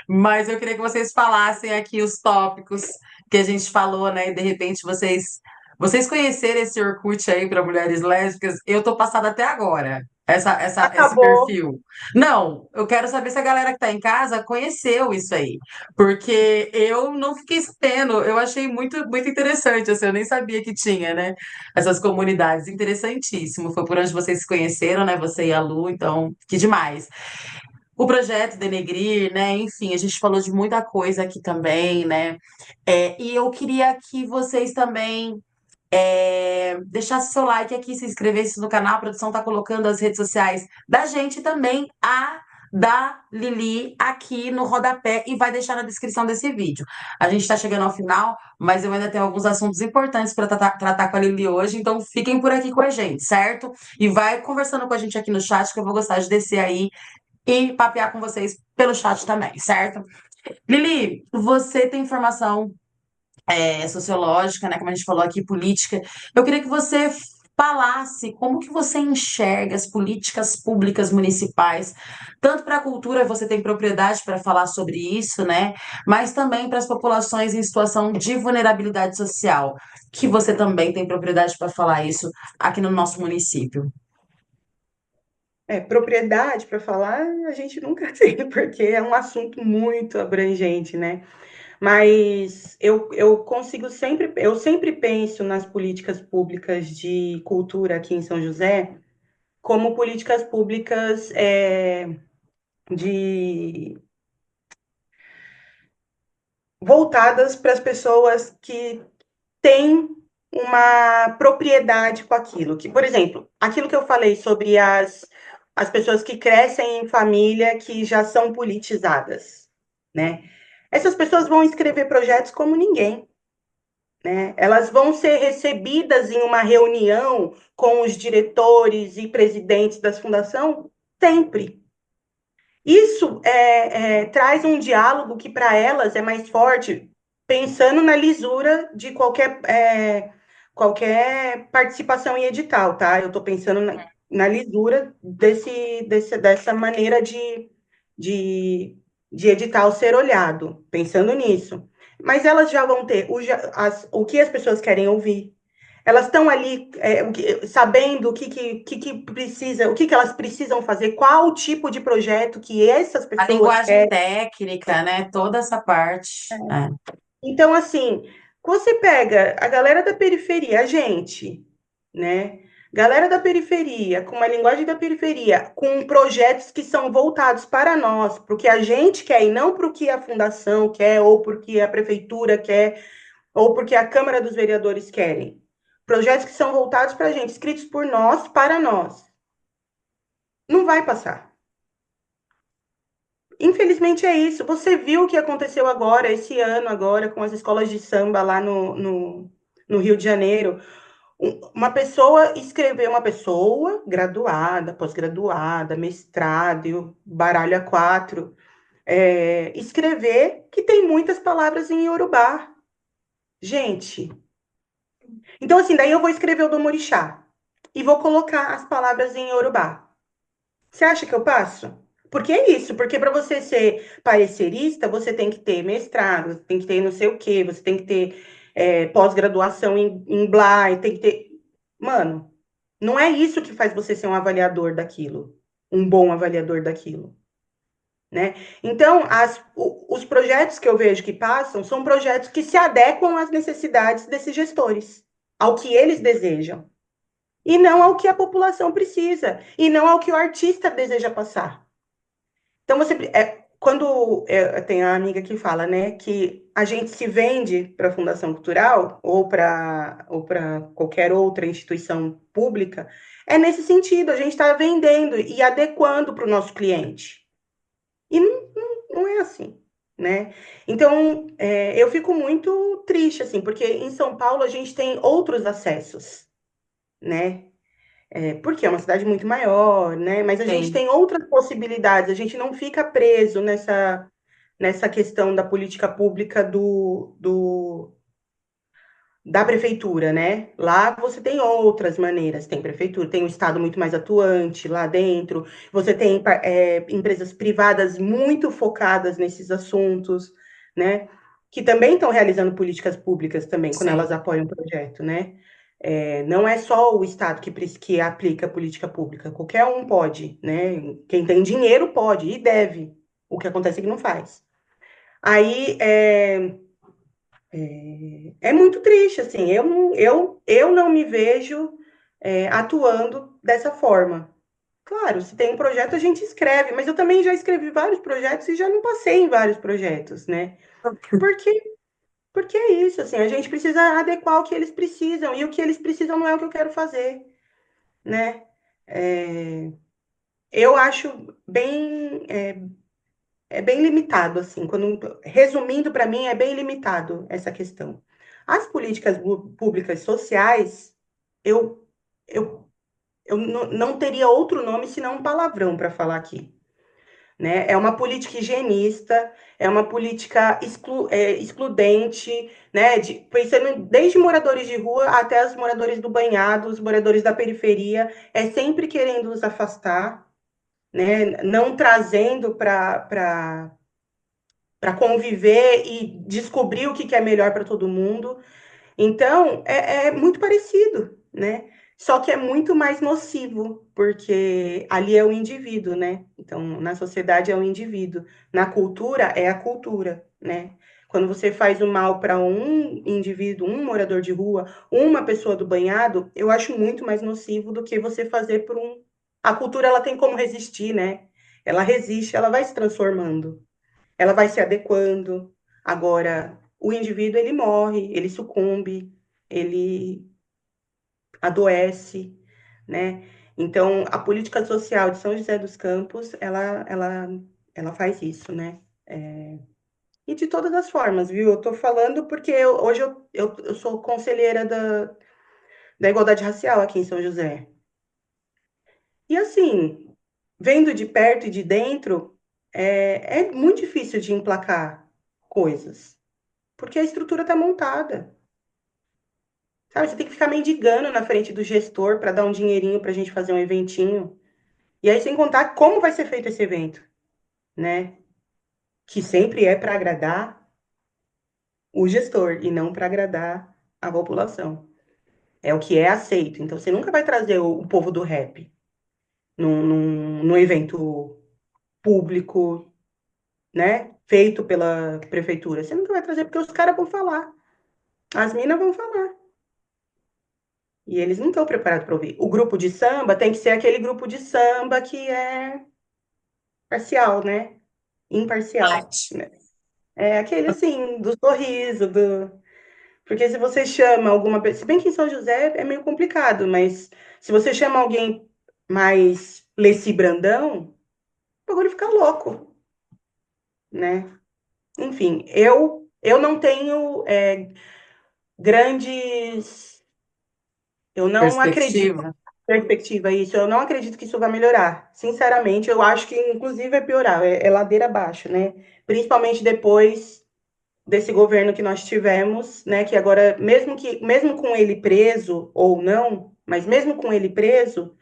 S2: mas eu queria que vocês falassem aqui os tópicos que a gente falou, né? E de repente vocês conhecerem esse Orkut aí para mulheres lésbicas, eu tô passada até agora. Esse
S3: Acabou.
S2: perfil. Não, eu quero saber se a galera que tá em casa conheceu isso aí. Porque eu não fiquei sabendo, eu achei muito, muito interessante, assim, eu nem sabia que tinha, né? Essas comunidades, interessantíssimo. Foi por onde vocês se conheceram, né? Você e a Lu, então, que demais. O projeto Denegrir, né? Enfim, a gente falou de muita coisa aqui também, né? E eu queria que vocês também deixassem seu like aqui, se inscrevessem no canal. A produção tá colocando as redes sociais da gente também, a da Lili aqui no rodapé e vai deixar na descrição desse vídeo. A gente está chegando ao final, mas eu ainda tenho alguns assuntos importantes para tratar com a Lili hoje, então fiquem por aqui com a gente, certo? E vai conversando com a gente aqui no chat, que eu vou gostar de descer aí e papear com vocês pelo chat também, certo? Lili, você tem formação sociológica, né? Como a gente falou aqui, política. Eu queria que você falasse como que você enxerga as políticas públicas municipais, tanto para a cultura, você tem propriedade para falar sobre isso, né? Mas também para as populações em situação de vulnerabilidade social, que você também tem propriedade para falar isso aqui no nosso município.
S3: Propriedade para falar, a gente nunca tem, porque é um assunto muito abrangente, né? Mas eu consigo sempre, eu sempre penso nas políticas públicas de cultura aqui em São José como políticas públicas de voltadas para as pessoas que têm uma propriedade com aquilo. Que, por exemplo, aquilo que eu falei sobre as pessoas que crescem em família que já são politizadas, né? Essas pessoas vão escrever projetos como ninguém, né? Elas vão ser recebidas em uma reunião com os diretores e presidentes das fundações sempre. Isso traz um diálogo que para elas é mais forte, pensando na lisura de qualquer participação em edital, tá? Eu estou pensando na lisura dessa maneira de, de edital ser olhado, pensando nisso. Mas elas já vão ter o que as pessoas querem ouvir, elas estão ali sabendo o que precisa, o que elas precisam fazer, qual o tipo de projeto que essas
S2: A
S3: pessoas
S2: linguagem
S3: querem.
S2: técnica, né? Toda essa parte. É.
S3: Então, assim, você pega a galera da periferia, a gente, né? Galera da periferia, com uma linguagem da periferia, com projetos que são voltados para nós, para o que a gente quer e não para o que a fundação quer, ou porque a prefeitura quer, ou porque a Câmara dos Vereadores querem. Projetos que são voltados para a gente, escritos por nós, para nós. Não vai passar. Infelizmente é isso. Você viu o que aconteceu agora, esse ano, agora, com as escolas de samba lá no Rio de Janeiro. Uma pessoa graduada, pós-graduada, mestrado, e o baralho a quatro, escrever que tem muitas palavras em Iorubá. Gente, então assim, daí eu vou escrever o do Morixá e vou colocar as palavras em Iorubá. Você acha que eu passo? Porque é isso, porque para você ser parecerista, você tem que ter mestrado, você tem que ter não sei o quê, você tem que ter pós-graduação em Blay, tem que ter. Mano, não é isso que faz você ser um avaliador daquilo, um bom avaliador daquilo, né? Então, os projetos que eu vejo que passam são projetos que se adequam às necessidades desses gestores, ao que eles desejam e não ao que a população precisa, e não ao que o artista deseja passar. Então, quando tem a amiga que fala, né, que a gente se vende para a Fundação Cultural ou para qualquer outra instituição pública, é nesse sentido, a gente está vendendo e adequando para o nosso cliente. E não é assim, né? Então, eu fico muito triste, assim, porque em São Paulo a gente tem outros acessos, né? Porque é uma cidade muito maior, né? Mas a gente
S2: Sim.
S3: tem outras possibilidades, a gente não fica preso nessa questão da política pública da prefeitura, né? Lá você tem outras maneiras, tem prefeitura, tem um Estado muito mais atuante lá dentro, você tem empresas privadas muito focadas nesses assuntos, né? Que também estão realizando políticas públicas também, quando
S2: Sim.
S3: elas apoiam o projeto, né? Não é só o Estado que aplica a política pública, qualquer um pode, né? Quem tem dinheiro pode e deve. O que acontece é que não faz. Aí é muito triste, assim, eu não me vejo atuando dessa forma. Claro, se tem um projeto, a gente escreve, mas eu também já escrevi vários projetos e já não passei em vários projetos, né? Porque, porque é isso, assim, a gente precisa adequar o que eles precisam, e o que eles precisam não é o que eu quero fazer, né? É, eu acho bem limitado, assim, resumindo para mim, é bem limitado essa questão. As políticas públicas sociais, eu, eu, eu não teria outro nome senão um palavrão para falar aqui. né? É uma política higienista, é uma política excludente, né? Pensando desde moradores de rua até os moradores do banhado, os moradores da periferia, é sempre querendo os afastar, né? Não trazendo para conviver e descobrir o que é melhor para todo mundo. Então, é muito parecido, né? Só que é muito mais nocivo, porque ali é o indivíduo, né? Então, na sociedade é o indivíduo, na cultura é a cultura, né? Quando você faz o mal para um indivíduo, um morador de rua, uma pessoa do banhado, eu acho muito mais nocivo do que você fazer por um. A cultura ela tem como resistir, né? Ela resiste, ela vai se transformando, ela vai se adequando. Agora, o indivíduo ele morre, ele sucumbe, ele adoece, né? Então, a política social de São José dos Campos, ela faz isso, né? E de todas as formas, viu? Eu tô falando porque hoje eu sou conselheira da igualdade racial aqui em São José. E assim, vendo de perto e de dentro, é muito difícil de emplacar coisas, porque a estrutura está montada. Sabe, você tem que ficar mendigando na frente do gestor para dar um dinheirinho para a gente fazer um eventinho. E aí, sem contar como vai ser feito esse evento, né? Que sempre é para agradar o gestor e não para agradar a população. É o que é aceito. Então, você nunca vai trazer o povo do rap num evento público, né? Feito pela prefeitura. Você nunca vai trazer, porque os caras vão falar. As minas vão falar. E eles não estão preparados para ouvir. O grupo de samba tem que ser aquele grupo de samba que é parcial, né? Imparcial,
S2: Arte.
S3: né? É aquele assim, do sorriso, do. Porque se você chama alguma pessoa. Se bem que em São José é meio complicado, mas se você chama alguém mais Leci Brandão, o bagulho fica louco, né? Enfim, eu não tenho grandes. Eu não acredito.
S2: Perspectiva.
S3: Perspectiva isso, eu não acredito que isso vai melhorar. Sinceramente, eu acho que inclusive vai piorar, é ladeira abaixo, né? Principalmente depois desse governo que nós tivemos, né? Que agora, mesmo com ele preso ou não, mas mesmo com ele preso,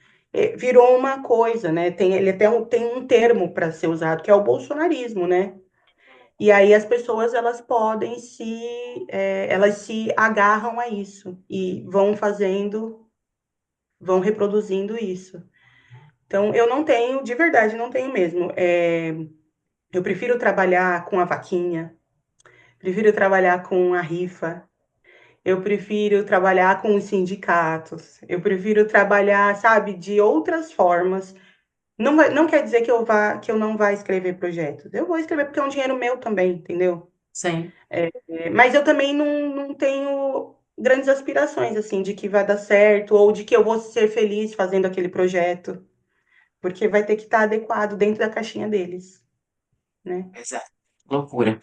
S3: virou uma coisa, né? Ele até tem um termo para ser usado, que é o bolsonarismo, né? E aí as pessoas elas se agarram a isso e vão reproduzindo isso. Então, eu não tenho, de verdade, não tenho mesmo. Eu prefiro trabalhar com a vaquinha, prefiro trabalhar com a rifa, eu prefiro trabalhar com os sindicatos, eu prefiro trabalhar, sabe, de outras formas. Não quer dizer que eu não vá escrever projetos. Eu vou escrever porque é um dinheiro meu também, entendeu?
S2: Sim.
S3: Mas eu também não tenho grandes aspirações, assim, de que vai dar certo ou de que eu vou ser feliz fazendo aquele projeto, porque vai ter que estar adequado dentro da caixinha deles, né?
S2: Exato. Loucura.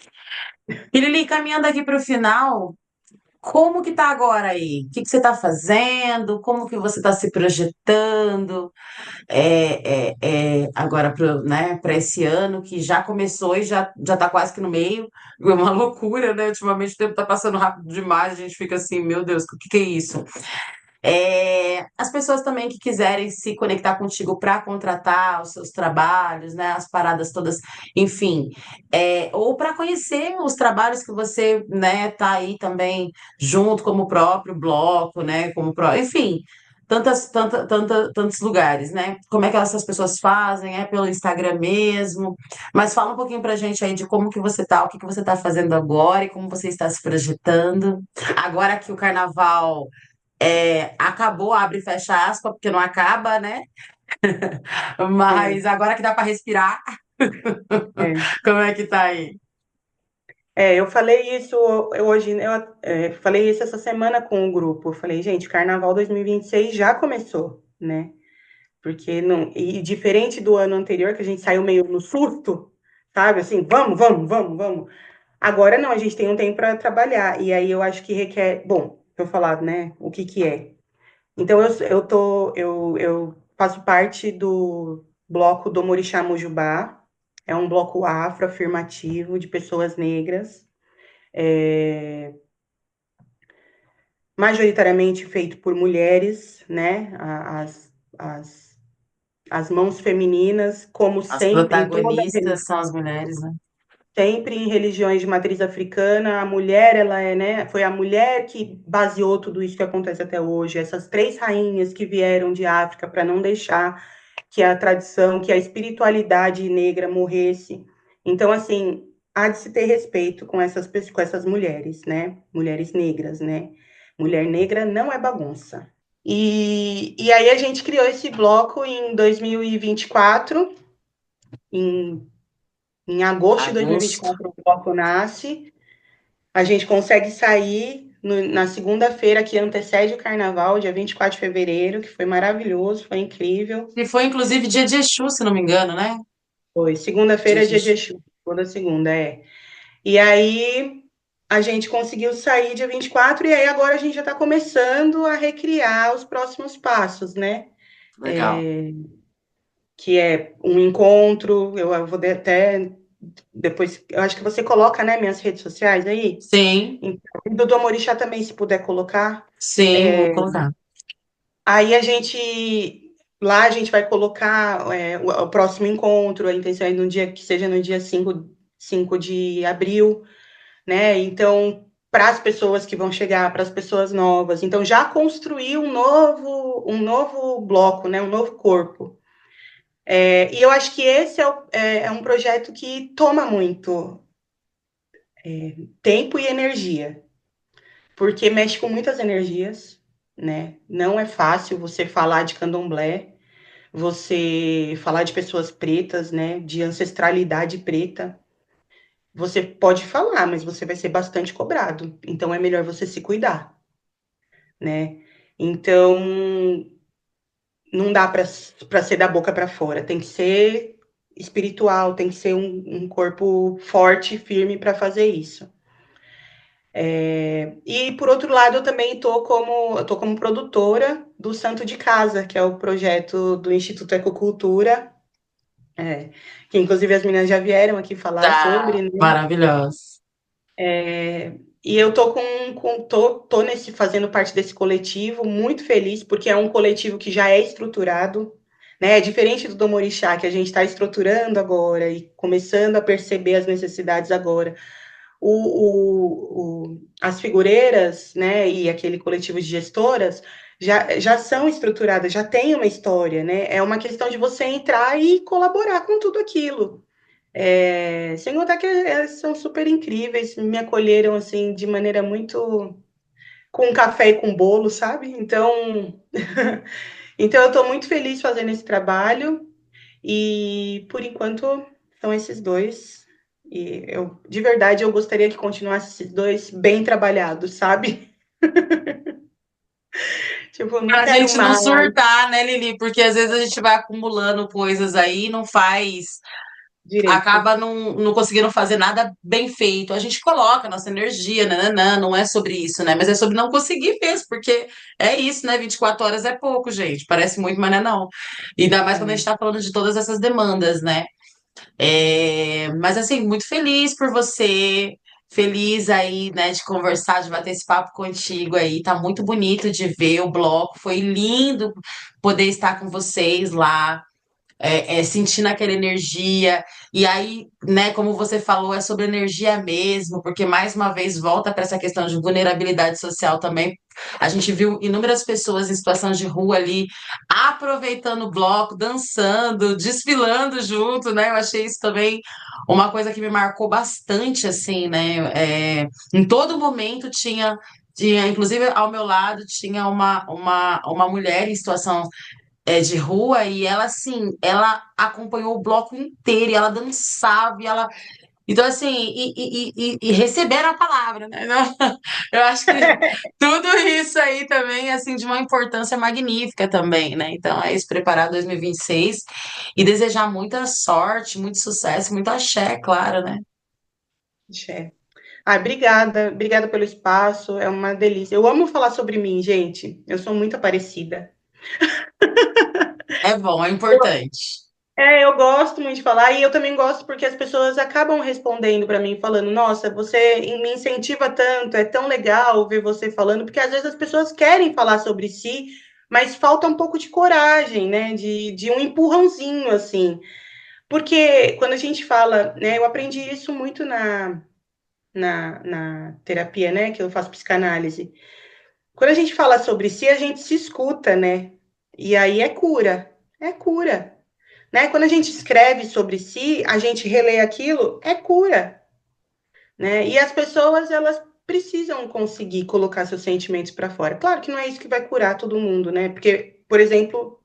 S2: E Lili, caminhando aqui para o final, como que tá agora aí? O que que você está fazendo? Como que você está se projetando? Agora para, né, para esse ano que já começou e já está quase que no meio. É uma loucura, né? Ultimamente o tempo está passando rápido demais, a gente fica assim, meu Deus, o que que é isso? As pessoas também que quiserem se conectar contigo para contratar os seus trabalhos, né, as paradas todas, enfim, ou para conhecer os trabalhos que você, né, tá aí também junto como o próprio bloco, né, enfim, tantos lugares, né? Como é que essas pessoas fazem? É pelo Instagram mesmo? Mas fala um pouquinho pra gente aí de como que você tá, o que que você tá fazendo agora e como você está se projetando. Agora que o carnaval acabou, abre e fecha aspas, porque não acaba, né?
S3: É,
S2: Mas agora que dá para respirar,
S3: é.
S2: como é que tá aí?
S3: Eu falei isso hoje, falei isso essa semana com o grupo. Eu falei, gente, Carnaval 2026 já começou, né? Porque não, e diferente do ano anterior, que a gente saiu meio no surto, sabe? Assim, vamos, vamos, vamos, vamos. Agora não, a gente tem um tempo para trabalhar. E aí eu acho que requer, bom, eu falar, né, o que que é. Então eu faço parte do bloco do Morixá Mojubá. É um bloco afroafirmativo de pessoas negras, majoritariamente feito por mulheres, né? As mãos femininas, como
S2: As
S3: sempre, em toda
S2: protagonistas são as mulheres, né?
S3: sempre em religiões de matriz africana, a mulher, ela é, né, foi a mulher que baseou tudo isso que acontece até hoje. Essas três rainhas que vieram de África para não deixar que a tradição, que a espiritualidade negra morresse. Então, assim, há de se ter respeito com essas mulheres, né? Mulheres negras, né? Mulher negra não é bagunça. E aí a gente criou esse bloco em 2024, em em agosto de
S2: Agosto.
S3: 2024, o bloco nasce. A gente consegue sair na segunda-feira que antecede o carnaval, dia 24 de fevereiro, que foi maravilhoso, foi incrível.
S2: E foi, inclusive, dia de Exu, se não me engano, né?
S3: Foi
S2: Dia
S3: segunda-feira,
S2: de
S3: dia de
S2: Exu.
S3: Exu, toda segunda, é. E aí a gente conseguiu sair dia 24, e aí agora a gente já está começando a recriar os próximos passos, né?
S2: Legal.
S3: Que é um encontro, eu vou até depois, eu acho que você coloca, né, minhas redes sociais aí.
S2: Sim,
S3: Então, e do Domorixá também, se puder colocar.
S2: sim, vou colocar.
S3: Aí lá a gente vai colocar o próximo encontro, a intenção é no dia, que seja no dia 5 de abril, né? Então, para as pessoas que vão chegar, para as pessoas novas. Então, já construir um novo bloco, né? Um novo corpo. E eu acho que esse é um projeto que toma muito tempo e energia, porque mexe com muitas energias, né? Não é fácil você falar de candomblé, você falar de pessoas pretas, né? De ancestralidade preta. Você pode falar, mas você vai ser bastante cobrado. Então é melhor você se cuidar, né? Então não dá para ser da boca para fora, tem que ser espiritual, tem que ser um corpo forte, firme para fazer isso. E por outro lado, eu também tô como produtora do Santo de Casa, que é o projeto do Instituto Ecocultura, que inclusive as meninas já vieram aqui falar
S2: Tá
S3: sobre, né?
S2: maravilhoso.
S3: E eu tô fazendo parte desse coletivo, muito feliz, porque é um coletivo que já é estruturado, né? É diferente do Domorixá, que a gente está estruturando agora e começando a perceber as necessidades agora. As figureiras, né, e aquele coletivo de gestoras já são estruturadas, já tem uma história, né? É uma questão de você entrar e colaborar com tudo aquilo. Sem contar que elas são super incríveis, me acolheram assim de maneira muito com café e com bolo, sabe? Então, então eu estou muito feliz fazendo esse trabalho e por enquanto são esses dois. E eu, de verdade, eu gostaria que continuasse esses dois bem trabalhados, sabe? Tipo, não
S2: Pra
S3: quero
S2: gente não
S3: mais
S2: surtar, né, Lili? Porque às vezes a gente vai acumulando coisas aí, não faz,
S3: direito.
S2: acaba não conseguindo fazer nada bem feito. A gente coloca nossa energia, nananã, não é sobre isso, né? Mas é sobre não conseguir mesmo, porque é isso, né? 24 horas é pouco, gente. Parece muito, mas não é não. E ainda mais quando a
S3: É,
S2: gente tá falando de todas essas demandas, né? Mas assim, muito feliz por você, feliz aí, né, de conversar, de bater esse papo contigo aí. Tá muito bonito de ver o bloco, foi lindo poder estar com vocês lá sentindo aquela energia. E aí, né, como você falou, é sobre energia mesmo, porque mais uma vez volta para essa questão de vulnerabilidade social também. A gente viu inúmeras pessoas em situação de rua ali, aproveitando o bloco, dançando, desfilando junto, né? Eu achei isso também uma coisa que me marcou bastante, assim, né? Em todo momento tinha, inclusive ao meu lado, tinha uma mulher em situação de rua e ela assim, ela acompanhou o bloco inteiro, e ela dançava, e ela. Então, assim, e receberam a palavra, né? Eu acho que tudo isso aí também, assim, de uma importância magnífica também, né? Então, é isso, preparar 2026 e desejar muita sorte, muito sucesso, muito axé, claro, né?
S3: é. Obrigada, obrigada pelo espaço, é uma delícia. Eu amo falar sobre mim, gente. Eu sou muito parecida.
S2: É bom, é importante.
S3: Eu gosto muito de falar e eu também gosto porque as pessoas acabam respondendo para mim, falando: Nossa, você me incentiva tanto, é tão legal ver você falando, porque às vezes as pessoas querem falar sobre si, mas falta um pouco de coragem, né? De um empurrãozinho, assim. Porque quando a gente fala, né? Eu aprendi isso muito na terapia, né? Que eu faço psicanálise. Quando a gente fala sobre si, a gente se escuta, né? E aí é cura, né? Quando a gente escreve sobre si, a gente relê aquilo, é cura, né? E as pessoas, elas precisam conseguir colocar seus sentimentos para fora. Claro que não é isso que vai curar todo mundo, né? Porque, por exemplo,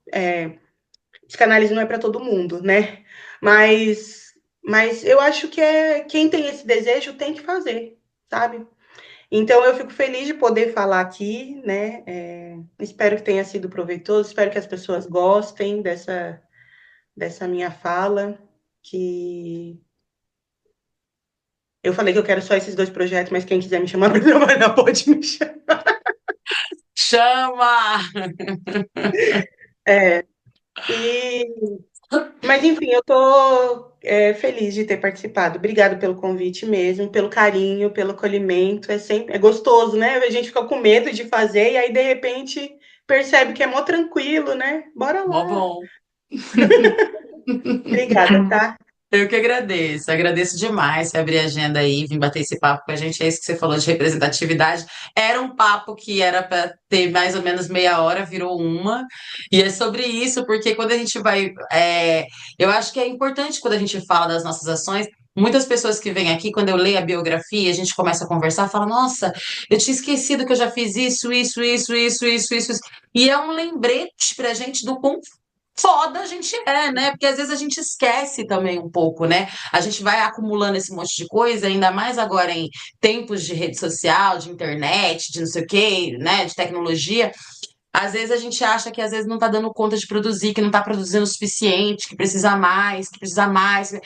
S3: psicanálise não é para todo mundo, né? Mas eu acho que quem tem esse desejo tem que fazer, sabe? Então eu fico feliz de poder falar aqui, né? Espero que tenha sido proveitoso, espero que as pessoas gostem dessa minha fala, que eu falei que eu quero só esses 2 projetos, mas quem quiser me chamar para trabalhar pode me chamar.
S2: Chama!
S3: E, mas enfim, eu tô feliz de ter participado. Obrigado pelo convite mesmo, pelo carinho, pelo acolhimento. É gostoso, né? A gente fica com medo de fazer e aí de repente percebe que é mó tranquilo, né? Bora
S2: Mó
S3: lá.
S2: bom.
S3: Obrigada, tá?
S2: Eu que agradeço, agradeço demais você abrir a agenda aí, vir bater esse papo com a gente. É isso que você falou de representatividade. Era um papo que era para ter mais ou menos meia hora, virou uma. E é sobre isso, porque quando a gente vai. Eu acho que é importante quando a gente fala das nossas ações. Muitas pessoas que vêm aqui, quando eu leio a biografia, a gente começa a conversar, fala: Nossa, eu tinha esquecido que eu já fiz isso. E é um lembrete pra gente do quão foda a gente né? Porque às vezes a gente esquece também um pouco, né? A gente vai acumulando esse monte de coisa, ainda mais agora em tempos de rede social, de internet, de não sei o quê, né? De tecnologia. Às vezes a gente acha que às vezes não tá dando conta de produzir, que não tá produzindo o suficiente, que precisa mais, que precisa mais.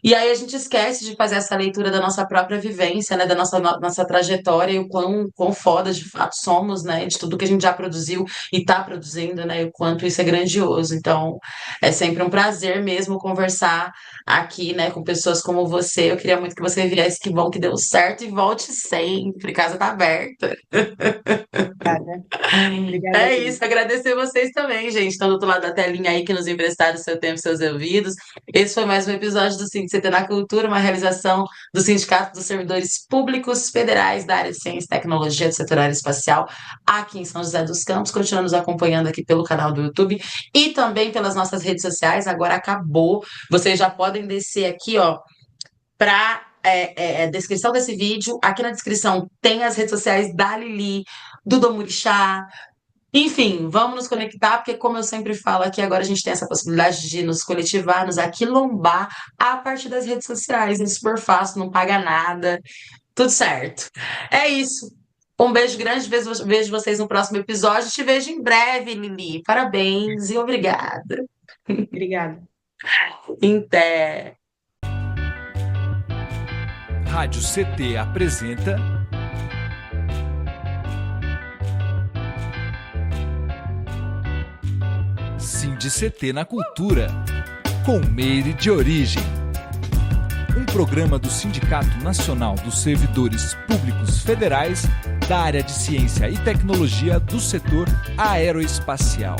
S2: E aí a gente esquece de fazer essa leitura da nossa própria vivência, né, da nossa trajetória e o quão foda de fato somos, né, de tudo que a gente já produziu e está produzindo, né, e o quanto isso é grandioso. Então, é sempre um prazer mesmo conversar aqui, né, com pessoas como você. Eu queria muito que você viesse, que bom que deu certo e volte sempre. Casa tá aberta.
S3: Obrigada. Obrigada
S2: É
S3: mesmo.
S2: isso, agradecer vocês também, gente, estão do outro lado da telinha aí que nos emprestaram seu tempo e seus ouvidos. Esse foi mais um episódio do CT na Cultura, uma realização do Sindicato dos Servidores Públicos Federais da área de Ciência e Tecnologia do Setor Aeroespacial, aqui em São José dos Campos. Continua nos acompanhando aqui pelo canal do YouTube e também pelas nossas redes sociais. Agora acabou. Vocês já podem descer aqui, ó, para descrição desse vídeo. Aqui na descrição tem as redes sociais da Lili, do Domurixá. Enfim, vamos nos conectar, porque como eu sempre falo aqui, agora a gente tem essa possibilidade de nos coletivar, nos aquilombar a partir das redes sociais. É super fácil, não paga nada, tudo certo. É isso. Um beijo grande, vejo vocês no próximo episódio. Te vejo em breve, Lili. Parabéns e obrigada.
S3: Obrigada.
S2: Até.
S1: Rádio CT apresenta CT na Cultura, com Meire de Origem. Um programa do Sindicato Nacional dos Servidores Públicos Federais da área de Ciência e Tecnologia do setor aeroespacial.